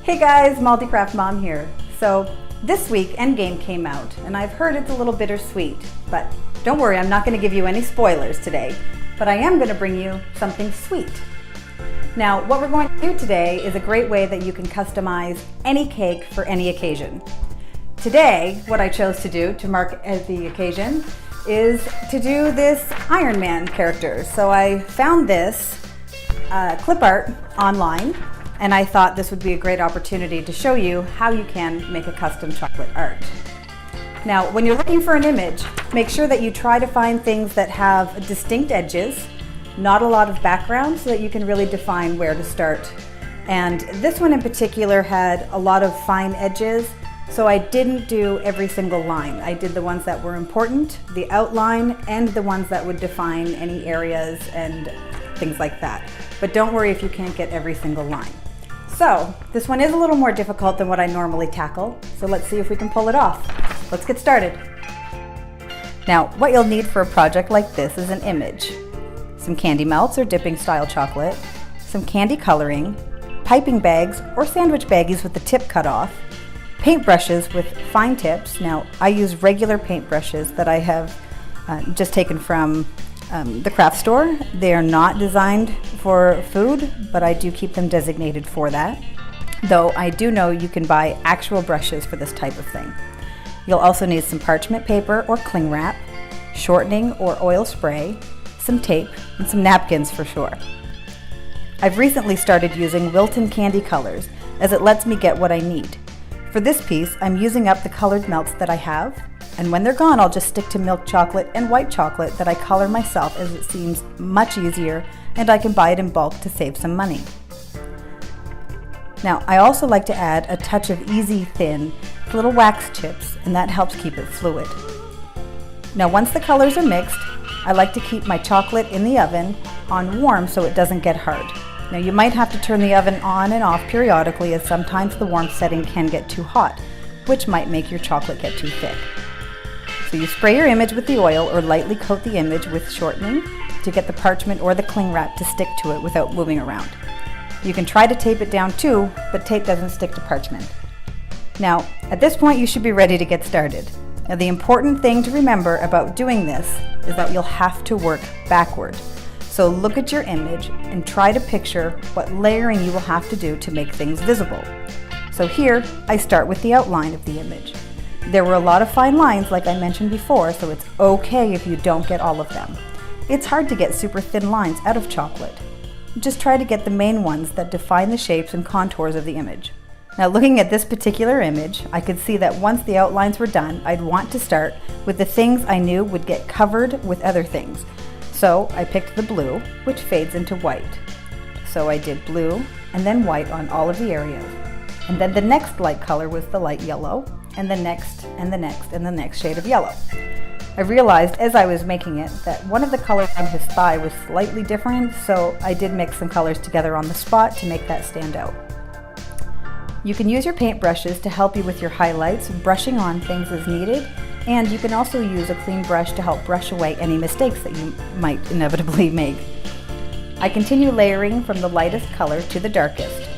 Hey guys, Multicraft Mom here. So this week Endgame came out and I've heard it's a little bittersweet, but don't worry, I'm not going to give you any spoilers today, but I am going to bring you something sweet. Now what we're going to do today is a great way that you can customize any cake for any occasion. Today, what I chose to do to mark the occasion is to do this Iron Man character. So I found this clip art online, and I thought this would be a great opportunity to show you how you can make a custom chocolate art. Now, when you're looking for an image, make sure that you try to find things that have distinct edges, not a lot of background, so that you can really define where to start. And this one in particular had a lot of fine edges, so I didn't do every single line. I did the ones that were important, the outline, and the ones that would define any areas and things like that. But don't worry if you can't get every single line. So this one is a little more difficult than what I normally tackle, so let's see if we can pull it off. Let's get started. Now, what you'll need for a project like this is an image, some candy melts or dipping style chocolate, some candy coloring, piping bags or sandwich baggies with the tip cut off, paintbrushes with fine tips. Now, I use regular paintbrushes that I have just taken from the craft store. They are not designed for food, but I do keep them designated for that. Though I do know you can buy actual brushes for this type of thing. You'll also need some parchment paper or cling wrap, shortening or oil spray, some tape, and some napkins for sure. I've recently started using Wilton candy colors as it lets me get what I need. For this piece, I'm using up the colored melts that I have, and when they're gone, I'll just stick to milk chocolate and white chocolate that I color myself, as it seems much easier and I can buy it in bulk to save some money. Now, I also like to add a touch of Easy Thin little wax chips, and that helps keep it fluid. Now, once the colors are mixed, I like to keep my chocolate in the oven on warm so it doesn't get hard. Now, you might have to turn the oven on and off periodically, as sometimes the warm setting can get too hot, which might make your chocolate get too thick. So you spray your image with the oil or lightly coat the image with shortening to get the parchment or the cling wrap to stick to it without moving around. You can try to tape it down too, but tape doesn't stick to parchment. Now, at this point you should be ready to get started. Now, the important thing to remember about doing this is that you'll have to work backward. So look at your image and try to picture what layering you will have to do to make things visible. So here, I start with the outline of the image. There were a lot of fine lines like I mentioned before, so it's okay if you don't get all of them. It's hard to get super thin lines out of chocolate. Just try to get the main ones that define the shapes and contours of the image. Now, looking at this particular image, I could see that once the outlines were done, I'd want to start with the things I knew would get covered with other things. So I picked the blue, which fades into white. So I did blue and then white on all of the areas. And then the next light color was the light yellow, and the next, and the next, and the next shade of yellow. I realized as I was making it that one of the colors on his thigh was slightly different, so I did mix some colors together on the spot to make that stand out. You can use your paintbrushes to help you with your highlights, brushing on things as needed, and you can also use a clean brush to help brush away any mistakes that you might inevitably make. I continue layering from the lightest color to the darkest.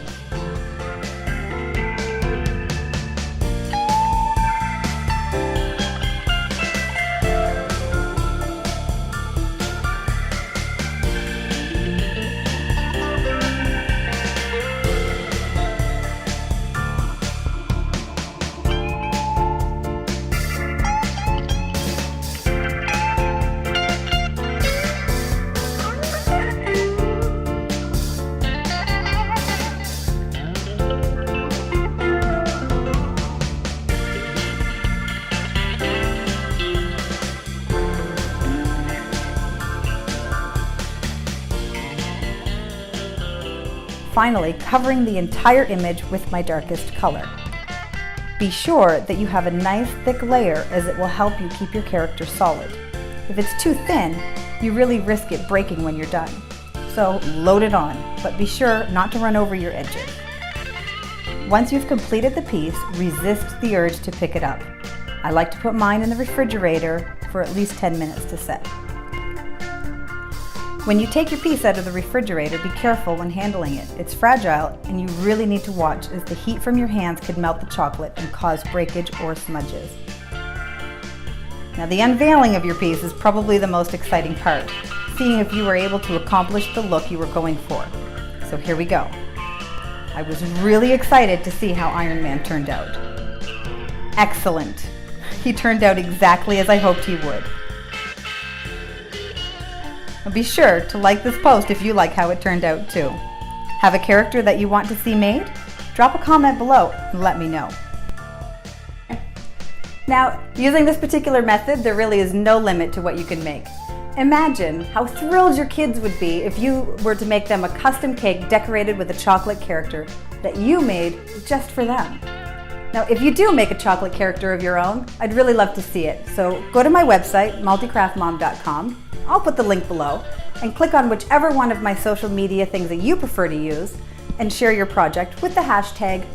Finally, covering the entire image with my darkest color. Be sure that you have a nice thick layer, as it will help you keep your character solid. If it's too thin, you really risk it breaking when you're done. So load it on, but be sure not to run over your edges. Once you've completed the piece, resist the urge to pick it up. I like to put mine in the refrigerator for at least 10 minutes to set. When you take your piece out of the refrigerator, be careful when handling it. It's fragile and you really need to watch, as the heat from your hands could melt the chocolate and cause breakage or smudges. Now, the unveiling of your piece is probably the most exciting part, seeing if you were able to accomplish the look you were going for. So here we go. I was really excited to see how Iron Man turned out. Excellent. He turned out exactly as I hoped he would. And be sure to like this post if you like how it turned out too. Have a character that you want to see made? Drop a comment below and let me know. Now, using this particular method, there really is no limit to what you can make. Imagine how thrilled your kids would be if you were to make them a custom cake decorated with a chocolate character that you made just for them. Now, if you do make a chocolate character of your own, I'd really love to see it. So go to my website, multicraftmom.com. I'll put the link below, and click on whichever one of my social media things that you prefer to use and share your project with the hashtag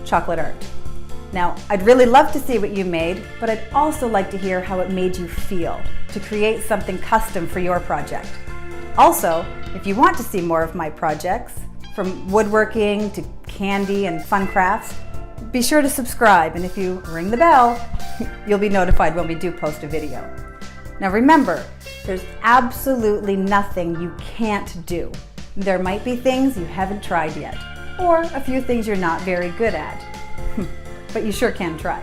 #ChocolateArt. Now, I'd really love to see what you made, but I'd also like to hear how it made you feel to create something custom for your project. Also, if you want to see more of my projects, from woodworking to candy and fun crafts, be sure to subscribe, and if you ring the bell, you'll be notified when we do post a video. Now remember, there's absolutely nothing you can't do. There might be things you haven't tried yet, or a few things you're not very good at. But you sure can try.